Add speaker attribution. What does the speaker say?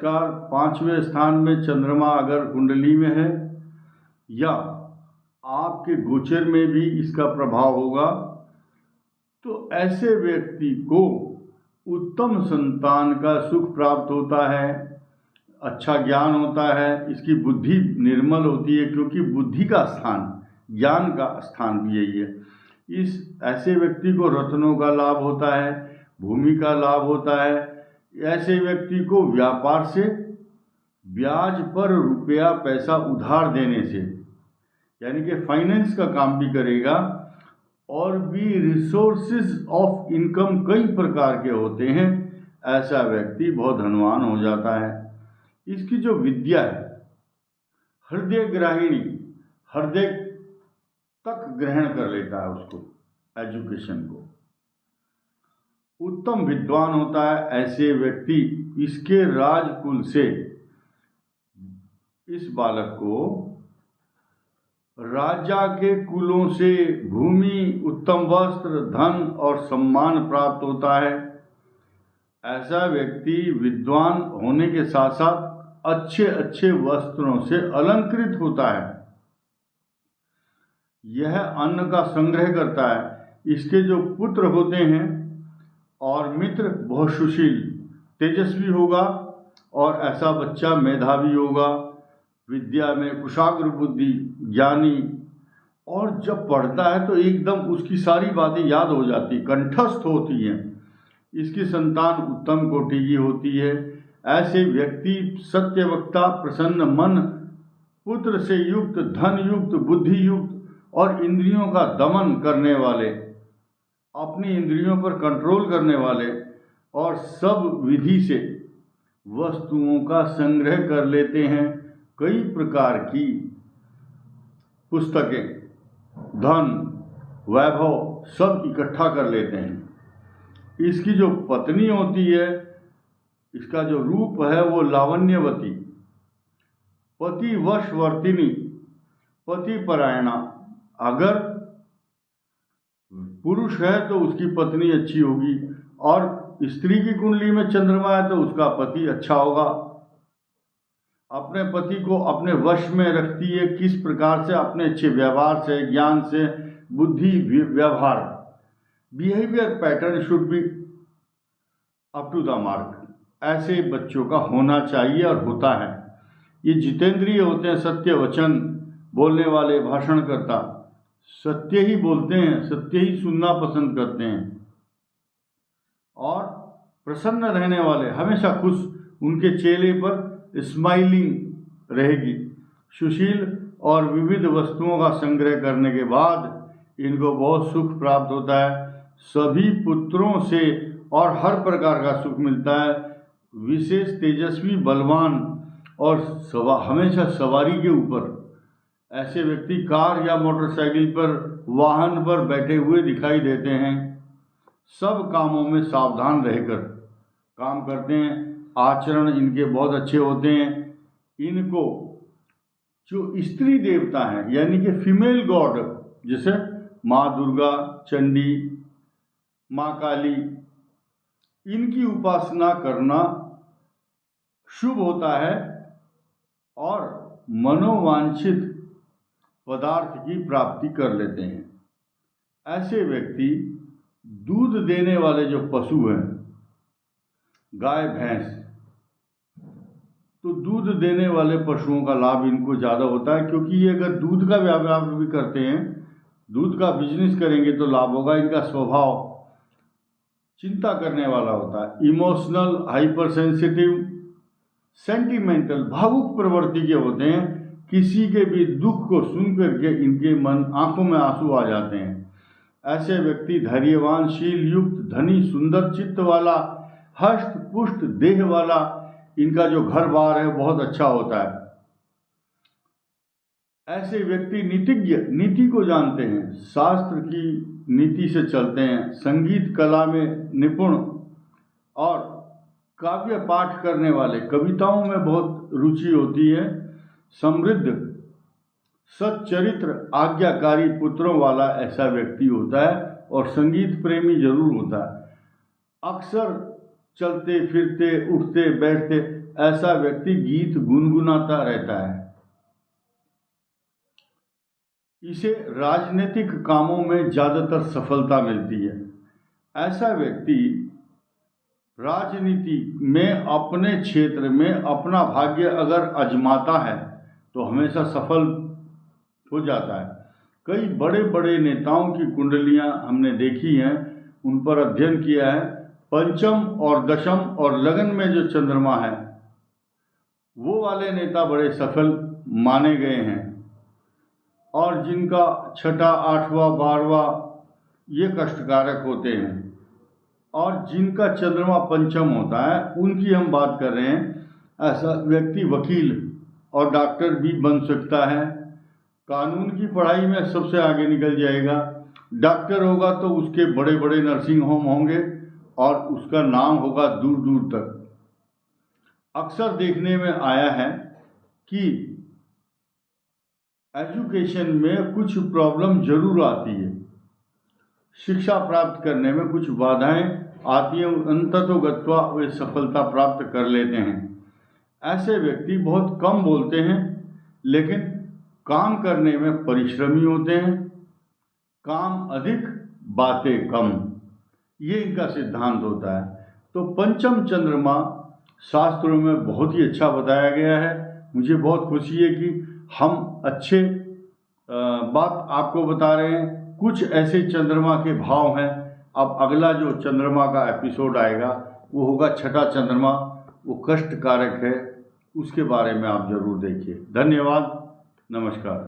Speaker 1: नमस्कार, 5वें स्थान में चंद्रमा अगर कुंडली में है या आपके गोचर में भी इसका प्रभाव होगा तो ऐसे व्यक्ति को उत्तम संतान का सुख प्राप्त होता है, अच्छा ज्ञान होता है, इसकी बुद्धि निर्मल होती है, क्योंकि बुद्धि का स्थान, ज्ञान का स्थान भी यही है। इस ऐसे व्यक्ति को रत्नों का लाभ होता है, भूमि का लाभ होता है। ऐसे व्यक्ति को व्यापार से ब्याज पर रुपया पैसा उधार देने से, यानी कि फाइनेंस का काम भी करेगा, और भी रिसोर्सेज ऑफ इनकम कई प्रकार के होते हैं। ऐसा व्यक्ति बहुत धनवान हो जाता है। इसकी जो विद्या है हृदय ग्राहिणी, हृदय तक ग्रहण कर लेता है उसको, एजुकेशन को, उत्तम विद्वान होता है ऐसे व्यक्ति। इसके राजकुल से इस बालक को राजा के कुलों से भूमि, उत्तम वस्त्र, धन और सम्मान प्राप्त होता है। ऐसा व्यक्ति विद्वान होने के साथ साथ अच्छे अच्छे वस्त्रों से अलंकृत होता है। यह अन्न का संग्रह करता है। इसके जो पुत्र होते हैं और मित्र बहुत सुशील, तेजस्वी होगा, और ऐसा बच्चा मेधावी होगा, विद्या में कुशाग्र बुद्धि, ज्ञानी, और जब पढ़ता है तो एकदम उसकी सारी बातें याद हो जाती, कंठस्थ होती हैं। इसकी संतान उत्तम कोटि की होती है। ऐसे व्यक्ति सत्यवक्ता, प्रसन्न मन, पुत्र से युक्त, धन युक्त, बुद्धि युक्त और इंद्रियों का दमन करने वाले, अपनी इंद्रियों पर कंट्रोल करने वाले, और सब विधि से वस्तुओं का संग्रह कर लेते हैं। कई प्रकार की पुस्तकें, धन, वैभव सब इकट्ठा कर लेते हैं। इसकी जो पत्नी होती है, इसका जो रूप है वो लावण्यवती, पति वशवर्तिनी, पति परायणा। अगर पुरुष है तो उसकी पत्नी अच्छी होगी, और स्त्री की कुंडली में चंद्रमा है तो उसका पति अच्छा होगा। अपने पति को अपने वश में रखती है। किस प्रकार से? अपने अच्छे व्यवहार से, ज्ञान से, बुद्धि, व्यवहार, behaviour pattern should be up to the mark. ऐसे बच्चों का होना चाहिए और होता है। ये जितेंद्रिय होते हैं, सत्य वचन बोलने वाले, भाषणकर्ता, सत्य ही बोलते हैं, सत्य ही सुनना पसंद करते हैं, और प्रसन्न रहने वाले, हमेशा खुश। उनके चेहरे पर स्माइलिंग रहेगी। सुशील और विविध वस्तुओं का संग्रह करने के बाद इनको बहुत सुख प्राप्त होता है। सभी पुत्रों से और हर प्रकार का सुख मिलता है। विशेष तेजस्वी, बलवान, और हमेशा सवारी के ऊपर। ऐसे व्यक्ति कार या मोटरसाइकिल पर, वाहन पर बैठे हुए दिखाई देते हैं। सब कामों में सावधान रहकर काम करते हैं। आचरण इनके बहुत अच्छे होते हैं। इनको जो स्त्री देवता हैं, यानी कि फीमेल गॉड, जैसे माँ दुर्गा, चंडी, माँ काली, इनकी उपासना करना शुभ होता है, और मनोवांछित पदार्थ की प्राप्ति कर लेते हैं। ऐसे व्यक्ति दूध देने वाले जो पशु हैं, गाय, भैंस, तो दूध देने वाले पशुओं का लाभ इनको ज़्यादा होता है, क्योंकि ये अगर दूध का व्यापार भी करते हैं, दूध का बिजनेस करेंगे तो लाभ होगा। इनका स्वभाव चिंता करने वाला होता है, इमोशनल, हाइपर सेंसिटिव, सेंटिमेंटल, भावुक प्रवृत्ति के होते हैं। किसी के भी दुख को सुन करके इनके मन, आंखों में आंसू आ जाते हैं। ऐसे व्यक्ति धैर्यवान, शील युक्त, धनी, सुंदर चित्त वाला, हष्ट पुष्ट देह वाला, इनका जो घर बार है बहुत अच्छा होता है। ऐसे व्यक्ति नीतिज्ञ, नीति को जानते हैं, शास्त्र की नीति से चलते हैं, संगीत कला में निपुण, और काव्य पाठ करने वाले, कविताओं में बहुत रुचि होती है। समृद्ध, सच्चरित्र, आज्ञाकारी पुत्रों वाला ऐसा व्यक्ति होता है, और संगीत प्रेमी जरूर होता है। अक्सर चलते फिरते, उठते बैठते ऐसा व्यक्ति गीत गुनगुनाता रहता है। इसे राजनीतिक कामों में ज़्यादातर सफलता मिलती है। ऐसा व्यक्ति राजनीति में अपने क्षेत्र में अपना भाग्य अगर आजमाता है तो हमेशा सफल हो जाता है। कई बड़े बड़े नेताओं की कुंडलियां हमने देखी हैं, उन पर अध्ययन किया है। पंचम और दशम और लगन में जो चंद्रमा है वो वाले नेता बड़े सफल माने गए हैं, और जिनका छठा, आठवां, 12वां ये कष्टकारक होते हैं, और जिनका चंद्रमा पंचम होता है उनकी हम बात कर रहे हैं। ऐसा व्यक्ति वकील और डॉक्टर भी बन सकता है, कानून की पढ़ाई में सबसे आगे निकल जाएगा। डॉक्टर होगा तो उसके बड़े बड़े नर्सिंग होम होंगे और उसका नाम होगा दूर दूर तक। अक्सर देखने में आया है कि एजुकेशन में कुछ प्रॉब्लम जरूर आती है, शिक्षा प्राप्त करने में कुछ बाधाएं आती हैं, अंततोगत्वा वे सफलता प्राप्त कर लेते हैं। ऐसे व्यक्ति बहुत कम बोलते हैं लेकिन काम करने में परिश्रमी होते हैं। काम अधिक, बातें कम, ये इनका सिद्धांत होता है। तो पंचम चंद्रमा शास्त्रों में बहुत ही अच्छा बताया गया है। मुझे बहुत खुशी है कि हम अच्छे बात आपको बता रहे हैं। कुछ ऐसे चंद्रमा के भाव हैं। अब अगला जो चंद्रमा का एपिसोड आएगा वो होगा छठा चंद्रमा, वो कष्ट कारक है, उसके बारे में आप जरूर देखिए। धन्यवाद, नमस्कार।